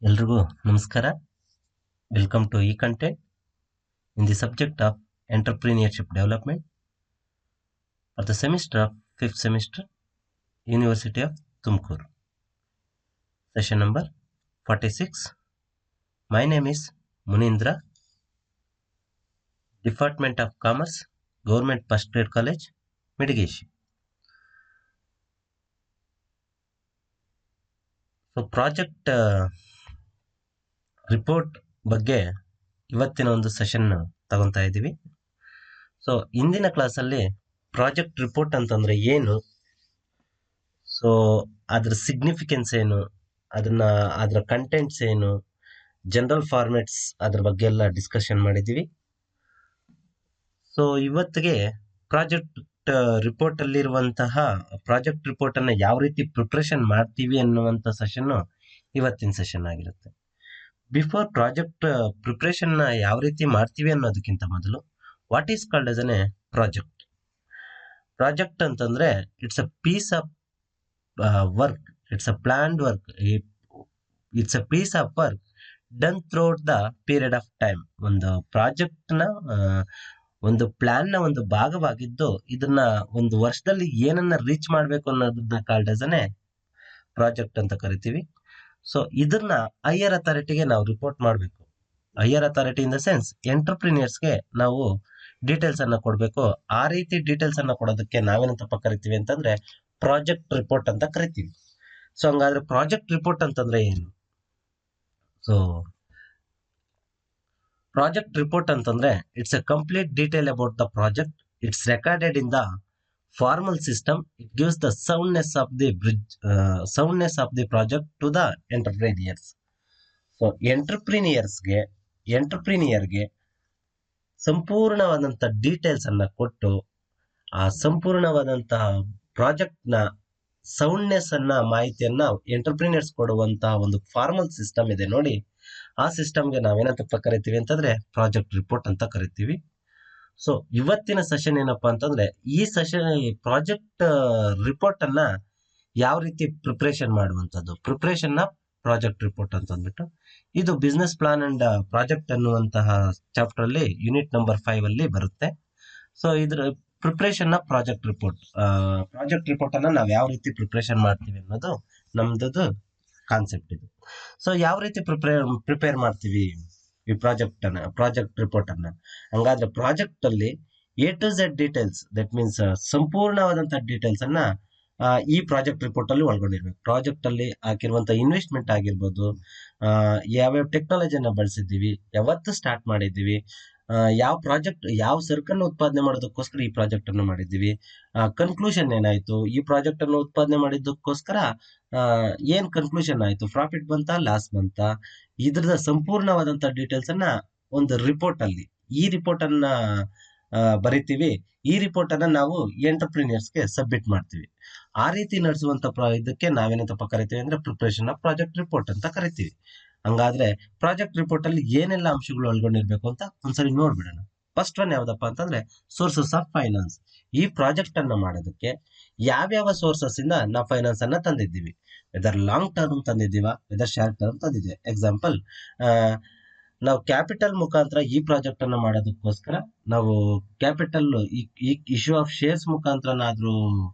ಎಲ್ರಿಗೂ ನಮಸ್ಕಾರ. Welcome to ಈ content in the subject of entrepreneurship development for the semester of 5th semester, University of Tumkur. Session number 46. My name is Munindra, Department of Commerce, Government First Grade College, Medigeshi. So project report ಬಗ್ಗೆ ಇವತ್ತಿನ ಒಂದು session ತಗೊತಾ ಇದ್ದೀವಿ. So ಇಂದಿನ ಕ್ಲಾಸಲ್ಲಿ project report ಅಂತಂದ್ರೆ ಏನು, so ಅದ್ರ significance ಏನು, ಅದರ ಕಂಟೆಂಟ್ಸ್ ಏನು, ಜನರಲ್ ಫಾರ್ಮೆಟ್ಸ್ ಅದ್ರ ಬಗ್ಗೆ ಎಲ್ಲ ಡಿಸ್ಕಷನ್ ಮಾಡಿದ್ದೀವಿ. ಸೊ ಇವತ್ತಿಗೆ ಪ್ರಾಜೆಕ್ಟ್ ರಿಪೋರ್ಟ್ ಅಲ್ಲಿರುವಂತಹ ಪ್ರಾಜೆಕ್ಟ್ ರಿಪೋರ್ಟ್ ಅನ್ನ ಯಾವ ರೀತಿ ಪ್ರಿಪ್ರೇಷನ್ ಮಾಡ್ತೀವಿ ಅನ್ನುವಂಥ ಸೆಷನ್ ಇವತ್ತಿನ ಸೆಷನ್ ಆಗಿರುತ್ತೆ. ಬಿಫೋರ್ ಪ್ರಾಜೆಕ್ಟ್ ಪ್ರಿಪ್ರೇಷನ್ ನ ಯಾವ ರೀತಿ ಮಾಡ್ತೀವಿ ಅನ್ನೋದಕ್ಕಿಂತ ಮೊದಲು what is called as a project. Project ಅಂತಂದ್ರೆ it's a piece of work, it's a planned work, it's a piece of work done throughout the period of time. ಒಂದು project ನ ಒಂದು ಪ್ಲಾನ್ ನ ಒಂದು ಭಾಗವಾಗಿದ್ದು ಇದನ್ನ ಒಂದು ವರ್ಷದಲ್ಲಿ ಏನನ್ನ ರೀಚ್ ಮಾಡಬೇಕು ಅನ್ನೋದನ್ನ ಕಾಲ್ಡ್ ಎಸ್ ಎ ಪ್ರಾಜೆಕ್ಟ್ ಅಂತ ಕರಿತೀವಿ. ಸೊ ಇದನ್ನ ಹೈಯರ್ ಅಥಾರಿಟಿಗೆ ನಾವು ರಿಪೋರ್ಟ್ ಮಾಡಬೇಕು. Higher authority in the sense ಎಂಟರ್ಪ್ರಿನಿಯರ್ಸ್ಗೆ ನಾವು ಡೀಟೇಲ್ಸ್ ಅನ್ನ ಕೊಡಬೇಕು. ಆ ರೀತಿ ಡೀಟೇಲ್ಸ್ ಅನ್ನ ಕೊಡೋದಕ್ಕೆ ನಾವೇನಂತಪ್ಪ ಕರಿತೀವಿ ಅಂತಂದ್ರೆ ಪ್ರಾಜೆಕ್ಟ್ ರಿಪೋರ್ಟ್ ಅಂತ ಕರಿತೀವಿ. ಸೊ ಹಂಗಾದ್ರೆ ಪ್ರಾಜೆಕ್ಟ್ ರಿಪೋರ್ಟ್ ಅಂತಂದ್ರೆ ಏನು? ಸೊ ಪ್ರಾಜೆಕ್ಟ್ ರಿಪೋರ್ಟ್ ಅಂತಂದ್ರೆ it's a complete detail about the project. It's recorded in the formal system. It gives the soundness of the project to the entrepreneurs. So ಎಂಟರ್ಪ್ರಿನಿಯರ್ಗೆ ಸಂಪೂರ್ಣವಾದಂತ details ಅನ್ನ ಕೊಟ್ಟು ಆ ಸಂಪೂರ್ಣವಾದಂತಹ project ನ soundness ಅನ್ನ ಮಾಹಿತಿಯನ್ನ ಎಂಟರ್ಪ್ರಿನಿಯರ್ಸ್ ಕೊಡುವಂತಹ ಒಂದು ಫಾರ್ಮಲ್ ಸಿಸ್ಟಮ್ ಇದೆ ನೋಡಿ. ಆ ಸಿಸ್ಟಮ್ಗೆ ನಾವೇನಂತ ಕರಿತೀವಿ ಅಂತಂದ್ರೆ ಪ್ರಾಜೆಕ್ಟ್ ರಿಪೋರ್ಟ್ ಅಂತ ಕರಿತೀವಿ. ಸೊ ಇವತ್ತಿನ ಸೆಷನ್ ಏನಪ್ಪಾ ಅಂತಂದ್ರೆ ಈ ಸೆಷನ್ ಪ್ರಾಜೆಕ್ಟ್ ರಿಪೋರ್ಟ್ ಅನ್ನ ಯಾವ ರೀತಿ ಪ್ರಿಪ್ರೇಷನ್ ಮಾಡುವಂತದ್ದು, ಪ್ರಿಪ್ರೇಷನ್ ನ ಪ್ರಾಜೆಕ್ಟ್ ರಿಪೋರ್ಟ್ ಅಂತ ಅಂದ್ಬಿಟ್ಟು ಇದು ಬಿಸ್ನೆಸ್ ಪ್ಲಾನ್ ಅಂಡ್ ಪ್ರಾಜೆಕ್ಟ್ ಅನ್ನುವಂತಹ ಚಾಪ್ಟರ್ ಅಲ್ಲಿ ಯೂನಿಟ್ ನಂಬರ್ 5 ಅಲ್ಲಿ ಬರುತ್ತೆ. ಸೊ ಇದ್ರ ಪ್ರಿಪ್ರೇಷನ್ ನ ಪ್ರಾಜೆಕ್ಟ್ ರಿಪೋರ್ಟ್ ಅನ್ನ ನಾವು ಯಾವ ರೀತಿ ಪ್ರಿಪ್ರೇಷನ್ ಮಾಡ್ತೀವಿ ಅನ್ನೋದು ನಮ್ದು ಕಾನ್ಸೆಪ್ಟ್ ಇದು. ಸೊ ಯಾವ ರೀತಿ ಪ್ರಿಪೇರ್ ಮಾಡ್ತೀವಿ ಈ ಪ್ರಾಜೆಕ್ಟ್ ರಿಪೋರ್ಟ್ ಅನ್ನ? ಹಂಗಾದ್ರೆ ಪ್ರಾಜೆಕ್ಟ್ ಅಲ್ಲಿ A to Z details, that means ಸಂಪೂರ್ಣವಾದಂತಹ ಡೀಟೇಲ್ಸ್ ಅನ್ನ ಈ ಪ್ರಾಜೆಕ್ಟ್ ರಿಪೋರ್ಟ್ ಅಲ್ಲಿ ಒಳಗೊಂಡಿರ್ಬೇಕು. ಪ್ರಾಜೆಕ್ಟ್ ಅಲ್ಲಿ ಹಾಕಿರುವಂತ ಇನ್ವೆಸ್ಟ್ಮೆಂಟ್ ಆಗಿರ್ಬೋದು, ಯಾವ್ಯಾವ ಟೆಕ್ನಾಲಜಿಯನ್ನ ಬಳಸಿದ್ದೀವಿ, ಯಾವತ್ತು ಸ್ಟಾರ್ಟ್ ಮಾಡಿದ್ದೀವಿ, ಯಾವ ಸರಕನ್ನು ಉತ್ಪಾದನೆ ಮಾಡೋದಕ್ಕೋಸ್ಕರ ಈ ಪ್ರಾಜೆಕ್ಟ್ ಅನ್ನು ಮಾಡಿದ್ದೀವಿ, ಕನ್ಕ್ಲೂಷನ್ ಏನಾಯ್ತು, ಈ ಪ್ರಾಜೆಕ್ಟ್ ಅನ್ನು ಉತ್ಪಾದನೆ ಮಾಡಿದ್ದಕ್ಕೋಸ್ಕರ ಏನ್ ಕನ್ಕ್ಲೂಷನ್ ಆಯ್ತು, ಪ್ರಾಫಿಟ್ ಬಂತ, ಲಾಸ್ ಬಂತ, ಇದ್ರದ ಸಂಪೂರ್ಣವಾದಂತ ಡೀಟೇಲ್ಸ್ ಅನ್ನ ಒಂದು ರಿಪೋರ್ಟ್ ಅಲ್ಲಿ ಈ ರಿಪೋರ್ಟ್ ಅನ್ನ ಬರಿತೀವಿ. ಈ ರಿಪೋರ್ಟ್ ಅನ್ನ ನಾವು ಎಂಟರ್ಪ್ರಿನಿಯರ್ಸ್ಗೆ ಸಬ್ಮಿಟ್ ಮಾಡ್ತೀವಿ. ಆ ರೀತಿ ನಡೆಸುವಂತ ಇದಕ್ಕೆ ನಾವೇನಂತಪ್ಪ ಕರಿತೀವಿ ಅಂದ್ರೆ ಪ್ರಿಪರೇಷನ್ ಆಫ್ ಪ್ರಾಜೆಕ್ಟ್ ರಿಪೋರ್ಟ್ ಅಂತ ಕರಿತೀವಿ. ಹಂಗಾದ್ರೆ ಪ್ರಾಜೆಕ್ಟ್ ರಿಪೋರ್ಟ್ ಅಲ್ಲಿ ಏನೆಲ್ಲ ಅಂಶಗಳು ಒಳಗೊಂಡಿರ್ಬೇಕು ಅಂತ ಒಂದ್ಸರಿ ನೋಡ್ಬಿಡೋಣ. ಫಸ್ಟ್ ಒನ್ ಯಾವ್ದಪ್ಪ ಅಂತಂದ್ರೆ ಸೋರ್ಸಸ್ ಆಫ್ ಫೈನಾನ್ಸ್. ಈ ಪ್ರಾಜೆಕ್ಟ್ ಅನ್ನ ಮಾಡೋದಕ್ಕೆ ಯಾವ್ಯಾವ ಸೋರ್ಸಸ್ ಇಂದ ನಾವು ಫೈನಾನ್ಸ್ ಅನ್ನ ತಂದಿದ್ದೀವಿ, ವೆದರ್ ಲಾಂಗ್ ಟರ್ಮ್ ತಂದಿದ್ದೀವ, ವೆದರ್ ಶಾರ್ಟ್ ಟರ್ಮ್ ತಂದಿದ್ದೀವಿ. ಎಕ್ಸಾಂಪಲ್, ನಾವು ಕ್ಯಾಪಿಟಲ್ ಮುಖಾಂತರ ಈ ಪ್ರಾಜೆಕ್ಟ್ ಅನ್ನ ಮಾಡೋದಕ್ಕೋಸ್ಕರ ನಾವು ಕ್ಯಾಪಿಟಲ್ ಇಶ್ಯೂ ಆಫ್ ಶೇರ್ಸ್ ಮುಖಾಂತರನಾದ್ರೂ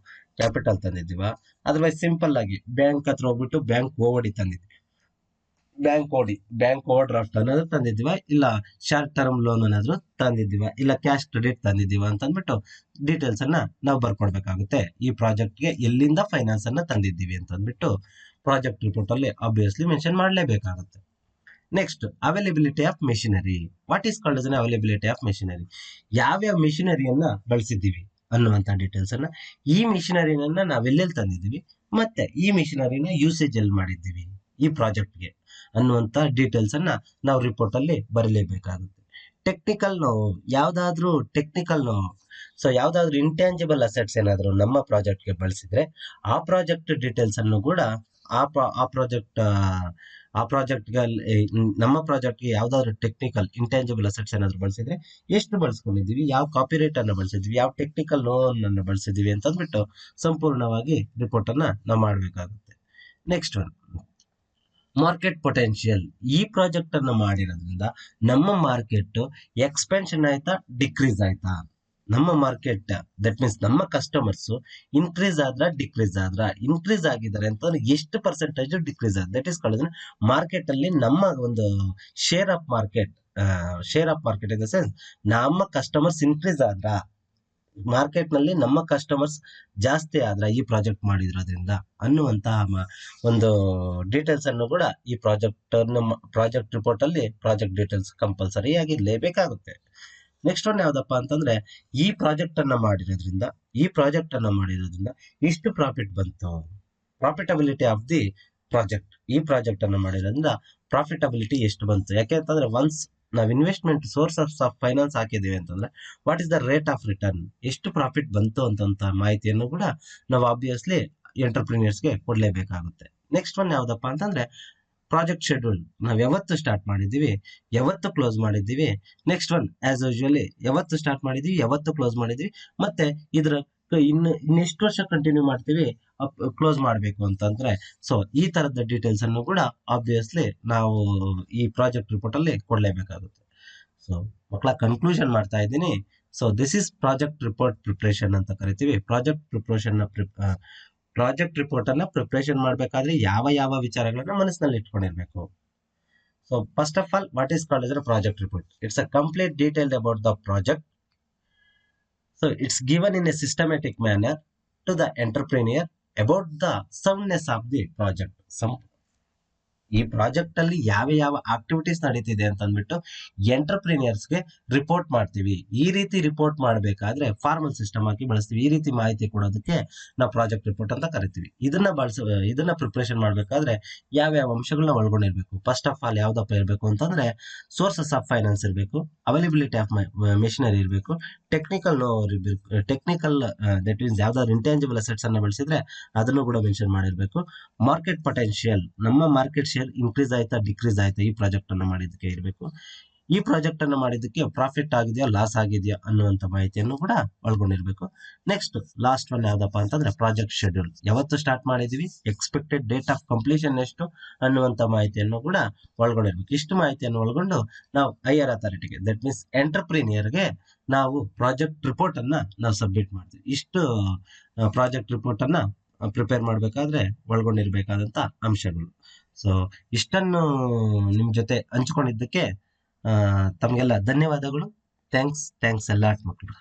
ಕ್ಯಾಪಿಟಲ್ ತಂದಿದ್ದೀವ, ಅದರ್ವೈಸ್ ಸಿಂಪಲ್ ಆಗಿ ಬ್ಯಾಂಕ್ ಹತ್ರ ಹೋಗ್ಬಿಟ್ಟು ಬ್ಯಾಂಕ್ ಓವಡಿ ತಂದಿದ್ವಿ, ಬ್ಯಾಂಕ್ ಓವರ್ ಡ್ರಾಫ್ಟ್ ಅನ್ನೋದು ತಂದಿದ್ದೀವ, ಇಲ್ಲ ಶಾರ್ಟ್ ಟರ್ಮ್ ಲೋನ್ ಏನಾದ್ರು ತಂದಿದ್ದೀವ, ಇಲ್ಲ ಕ್ಯಾಶ್ ಕ್ರೆಡಿಟ್ ತಂದಿದ್ದೀವ ಅಂತ ಅಂದ್ಬಿಟ್ಟು ಡೀಟೇಲ್ಸ್ ಅನ್ನ ನಾವು ಬರ್ಕೊಡ್ಬೇಕಾಗುತ್ತೆ. ಈ ಪ್ರಾಜೆಕ್ಟ್ಗೆ ಎಲ್ಲಿಂದ ಫೈನಾನ್ಸ್ ಅನ್ನ ತಂದಿದ್ದೀವಿ ಅಂತ ಅಂದ್ಬಿಟ್ಟು ಪ್ರಾಜೆಕ್ಟ್ ರಿಪೋರ್ಟ್ ಅಲ್ಲಿ ಆಬ್ವಿಯಸ್ಲಿ ಮೆನ್ಷನ್ ಮಾಡಲೇಬೇಕಾಗುತ್ತೆ. Next, availability of machinery. What is called as availability of machinery? ಯಾವ್ಯಾವ ಮೆಷಿನರಿಯನ್ನ ಬಳಸಿದ್ದೀವಿ ಅನ್ನುವಂತ ಡೀಟೇಲ್ಸ್ ಅನ್ನ, ಈ ಮೆಷಿನರಿನ ನಾವೆಲ್ಲೆಲ್ಲಿ ತಂದಿದ್ದೀವಿ, ಮತ್ತೆ ಈ ಮೆಷಿನರಿನ ಯೂಸೇಜ್ ಎಲ್ಲಿ ಮಾಡಿದ್ದೀವಿ ಈ ಪ್ರಾಜೆಕ್ಟ್ಗೆ ಅನ್ನುವಂತ ಡೀಟೇಲ್ಸ್ ಅನ್ನ ನಾವು ರಿಪೋರ್ಟ್ ಅಲ್ಲಿ ಬರಲೇಬೇಕಾಗುತ್ತೆ. ಟೆಕ್ನಿಕಲ್ ನೋವು, ಯಾವ್ದಾದ್ರು ಸೊ ಯಾವ್ದಾದ್ರು ಇಂಟ್ಯಾಂಜಿಬಲ್ ಅಸೆಟ್ಸ್ ಏನಾದ್ರು ನಮ್ಮ ಪ್ರಾಜೆಕ್ಟ್ಗೆ ಬಳಸಿದ್ರೆ ಆ ಪ್ರಾಜೆಕ್ಟ್ ಡೀಟೇಲ್ಸ್ ಅನ್ನು ಕೂಡ ನಮ್ಮ ಪ್ರಾಜೆಕ್ಟ್ಗೆ ಯಾವ್ದಾದ್ರು ಟೆಕ್ನಿಕಲ್ ಇಂಟ್ಯಾಂಜಿಬಲ್ ಅಸೆಟ್ಸ್ ಏನಾದ್ರು ಬಳಸಿದ್ರೆ ಎಷ್ಟು ಬಳಸ್ಕೊಂಡಿದೀವಿ, ಯಾವ ಕಾಪಿರೈಟ್ ಅನ್ನ ಬಳಸಿದ್ವಿ, ಯಾವ ಟೆಕ್ನಿಕಲ್ ಲೋನ್ ಅನ್ನ ಬಳಸಿದೀವಿ ಅಂತ ಅಂದ್ಬಿಟ್ಟು ಸಂಪೂರ್ಣವಾಗಿ ರಿಪೋರ್ಟ್ ಅನ್ನ ನಾವು ಮಾಡಬೇಕಾಗುತ್ತೆ. Next one, market potential. ಈ ಪ್ರಾಜೆಕ್ಟ್ ಅನ್ನು ಮಾಡಿರೋದ್ರಿಂದ ನಮ್ಮ ಮಾರ್ಕೆಟ್ ಎಕ್ಸ್ಪೆನ್ಷನ್ ಆಯ್ತಾ ಡಿಕ್ರೀಸ್ ಆಯ್ತಾ, ನಮ್ಮ ಮಾರ್ಕೆಟ್ ದಟ್ ಮೀನ್ಸ್ ನಮ್ಮ ಕಸ್ಟಮರ್ಸ್ ಇನ್ಕ್ರೀಸ್ ಆದ್ರ ಡಿಕ್ರೀಸ್ ಆದ್ರ, ಇನ್ಕ್ರೀಸ್ ಆಗಿದ್ದಾರೆ ಅಂತಂದ್ರೆ ಎಷ್ಟು ಪರ್ಸೆಂಟೇಜ್ ಡಿಕ್ರೀಸ್ ಆದ, ದಟ್ ಈಸ್ ಕಾಲ್ಡ್ ಮಾರ್ಕೆಟ್ ಅಲ್ಲಿ ನಮ್ಮ ಒಂದು share of market, in the sense ನಮ್ಮ ಕಸ್ಟಮರ್ಸ್ ಇನ್ಕ್ರೀಸ್ ಆದ್ರ, ಮಾರ್ಕೆಟ್ ನಲ್ಲಿ ನಮ್ಮ ಕಸ್ಟಮರ್ಸ್ ಜಾಸ್ತಿ ಆದ್ರ ಈ ಪ್ರಾಜೆಕ್ಟ್ ಮಾಡಿರೋದ್ರಿಂದ ಅನ್ನುವಂತಹ ಒಂದು ಡೀಟೇಲ್ಸ್ ಅನ್ನು ಕೂಡ ಈ ಪ್ರಾಜೆಕ್ಟ್ ರಿಪೋರ್ಟ್ ಅಲ್ಲಿ ಪ್ರಾಜೆಕ್ಟ್ ಡೀಟೇಲ್ಸ್ ಕಂಪಲ್ಸರಿ ಆಗಿ ಇರಲೇಬೇಕಾಗುತ್ತೆ. ನೆಕ್ಸ್ಟ್ ಒನ್ ಯಾವ್ದಪ್ಪ ಅಂತಂದ್ರೆ ಈ ಪ್ರಾಜೆಕ್ಟ್ ಅನ್ನ ಮಾಡಿರೋದ್ರಿಂದ ಇಷ್ಟು ಪ್ರಾಫಿಟ್ ಬಂತು, ಪ್ರಾಫಿಟಬಿಲಿಟಿ ಆಫ್ ದಿ ಪ್ರಾಜೆಕ್ಟ್. ಈ ಪ್ರಾಜೆಕ್ಟ್ ಅನ್ನ ಮಾಡಿರೋದ್ರಿಂದ ಪ್ರಾಫಿಟಬಿಲಿಟಿ ಎಷ್ಟು ಬಂತು, ಯಾಕೆಂತಂದ್ರೆ ಒನ್ಸ್ ನಾವು ಇನ್ವೆಸ್ಟ್ಮೆಂಟ್ ಸೋರ್ಸ್ ಆಫ್ ಫೈನಾನ್ಸ್ ಹಾಕಿದೀವಿ ಅಂತಂದ್ರೆ what is the rate of return, ಎಷ್ಟು ಪ್ರಾಫಿಟ್ ಬಂತು ಅಂತ ಮಾಹಿತಿಯನ್ನು ಕೂಡ ನಾವು ಆಬ್ವಿಯಸ್ಲಿ ಎಂಟರ್ಪ್ರಿನಿಯರ್ಸ್ಗೆ ಕೊಡ್ಲೇಬೇಕಾಗುತ್ತೆ. ನೆಕ್ಸ್ಟ್ ಒನ್ ಯಾವ್ದಪ್ಪ ಅಂತಂದ್ರೆ ಪ್ರಾಜೆಕ್ಟ್ ಶೆಡ್ಯೂಲ್. ನಾವ್ ಯಾವತ್ತು ಸ್ಟಾರ್ಟ್ ಮಾಡಿದೀವಿ, ಯಾವತ್ತು ಕ್ಲೋಸ್ ಮಾಡಿದೀವಿ. ನೆಕ್ಸ್ಟ್ ಒನ್ ಆಸ್ ಯೂಶುವಲಿ ಯಾವತ್ತು ಸ್ಟಾರ್ಟ್ ಮಾಡಿದೀವಿ, ಯಾವತ್ತು ಕ್ಲೋಸ್ ಮಾಡಿದೀವಿ, ಮತ್ತೆ ಇದ್ರ ಇನ್ನೆಷ್ಟು ವರ್ಷ ಕಂಟಿನ್ಯೂ ಮಾಡ್ತೀವಿ ಕ್ಲೋಸ್ ಮಾಡಬೇಕು ಅಂತಂದ್ರೆ, ಸೊ ಈ ತರದ ಡೀಟೇಲ್ಸ್ ಅನ್ನು ಕೂಡ ಆಬ್ವಿಯಸ್ಲಿ ನಾವು ಈ ಪ್ರಾಜೆಕ್ಟ್ ರಿಪೋರ್ಟ್ ಅಲ್ಲಿ ಕೊಡ್ಲೇಬೇಕಾಗುತ್ತೆ. ಸೊ ಮಕ್ಕಳ ಕನ್ಕ್ಲೂಷನ್ ಮಾಡ್ತಾ ಇದ್ದೀನಿ. So this is project report preparation ಅಂತ ಕರಿತೀವಿ. ಪ್ರಾಜೆಕ್ಟ್ ರಿಪೋರ್ಟ್ ಅನ್ನ ಪ್ರಿಪರೇಷನ್ ಮಾಡ್ಬೇಕಾದ್ರೆ ಯಾವ ವಿಚಾರಗಳನ್ನ ಮನಸ್ಸಿನಲ್ಲಿ ಇಟ್ಕೊಂಡಿರ್ಬೇಕು. So first of all what is called as a project report? It's a complete detailed about the project. So it's given in a systematic manner to the entrepreneur about the soundness of the project. ಈ project ಅಲ್ಲಿ ಯಾವ activities ನಡೀತಿದೆ ಅಂತ ಅಂದ್ಬಿಟ್ಟು ಎಂಟರ್ಪ್ರಿನಿಯರ್ಸ್ಗೆ report ಮಾಡ್ತೀವಿ. ಈ ರೀತಿ report ಮಾಡಬೇಕಾದ್ರೆ ಫಾರ್ಮಲ್ ಸಿಸ್ಟಮ್ ಹಾಕಿ ಬಳಸ್ತೀವಿ. ಈ ರೀತಿ ಮಾಹಿತಿ ಕೊಡೋದಕ್ಕೆ ನಾವು ಪ್ರಾಜೆಕ್ಟ್ ರಿಪೋರ್ಟ್ ಅಂತ ಕರಿತೀವಿ. ಇದನ್ನ ಪ್ರಿಪರೇಷನ್ ಮಾಡಬೇಕಾದ್ರೆ ಯಾವ ಅಂಶಗಳನ್ನ ಒಳಗೊಂಡಿರ್ಬೇಕು? ಫಸ್ಟ್ ಆಫ್ ಆಲ್ ಯಾವ್ದಪ್ಪ ಇರಬೇಕು ಅಂತಂದ್ರೆ ಸೋರ್ಸಸ್ ಆಫ್ ಫೈನಾನ್ಸ್ ಇರಬೇಕು, ಅವೈಲಬಿಲಿಟಿ ಆಫ್ ಮೆಷಿನರಿ ಇರಬೇಕು, ಟೆಕ್ನಿಕಲ್ ದಟ್ ಮೀನ್ಸ್ ಯಾವ್ದಾದ್ರು ಇಂಟ್ಯಾಂಜಿಬಲ್ ಅಸೆಟ್ಸ್ ಅನ್ನ ಬಳಸಿದ್ರೆ ಅದನ್ನು ಕೂಡ ಮೆನ್ಷನ್ ಮಾಡಿರ್ಬೇಕು. ಮಾರ್ಕೆಟ್ ಪೊಟೆನ್ಷಿಯಲ್, ನಮ್ಮ ಮಾರ್ಕೆಟ್ ಶೇರ್ ಇನ್ಕ್ರೀಸ್ ಆಯ್ತಾ ಡಿಕ್ರೀಸ್ ಆಯ್ತಾ ಈ ಪ್ರಾಜೆಕ್ಟ್ ಅನ್ನು ಮಾಡಿದಕ್ಕೆ ಇರಬೇಕು. ಈ ಪ್ರಾಜೆಕ್ಟ್ ಅನ್ನು ಮಾಡಿದಕ್ಕೆ ಪ್ರಾಫಿಟ್ ಆಗಿದೆಯಾ ಲಾಸ್ ಆಗಿದೆಯಾ ಅನ್ನುವಂತ ಮಾಹಿತಿಯನ್ನು ಕೂಡ ಒಳಗೊಂಡಿರ್ಬೇಕು. ನೆಕ್ಸ್ಟ್ ಲಾಸ್ಟ್ ಒನ್ ಯಾವ್ದಪ್ಪ ಅಂತಂದ್ರೆ ಪ್ರಾಜೆಕ್ಟ್ ಶೆಡ್ಯೂಲ್. ಯಾವತ್ತು ಸ್ಟಾರ್ಟ್ ಮಾಡಿದೀವಿ, ಎಕ್ಸ್ಪೆಕ್ಟೆಡ್ ಡೇಟ್ ಆಫ್ ಕಂಪ್ಲೀಷನ್ ಎಷ್ಟು ಅನ್ನುವಂತ ಮಾಹಿತಿಯನ್ನು ಕೂಡ ಒಳಗೊಂಡಿರ್ಬೇಕು. ಇಷ್ಟು ಮಾಹಿತಿಯನ್ನು ಒಳಗೊಂಡು ನಾವು ಹೈಯರ್ ಅಥಾರಿಟಿಗೆ ದಟ್ ಮೀನ್ಸ್ ಎಂಟರ್ಪ್ರಿನಿಯರ್ಗೆ ನಾವು ಪ್ರಾಜೆಕ್ಟ್ ರಿಪೋರ್ಟ್ ಅನ್ನ ನಾವು ಸಬ್ಮಿಟ್ ಮಾಡ್ತೀವಿ. ಇಷ್ಟು ಪ್ರಾಜೆಕ್ಟ್ ರಿಪೋರ್ಟ್ ಅನ್ನ ಪ್ರಿಪೇರ್ ಮಾಡಬೇಕಾದ್ರೆ ಒಳಗೊಂಡಿರ್ಬೇಕಾದಂತ ಅಂಶಗಳು. ಸೊ ಇಷ್ಟನ್ನು ನಿಮ್ ಜೊತೆ ಹಂಚಿಕೊಂಡಿದ್ದಕ್ಕೆ ತಮ್ಗೆಲ್ಲ ಧನ್ಯವಾದಗಳು. ಥ್ಯಾಂಕ್ಸ್ ಎಲ್ಲ ಮಕ್ಕಳು.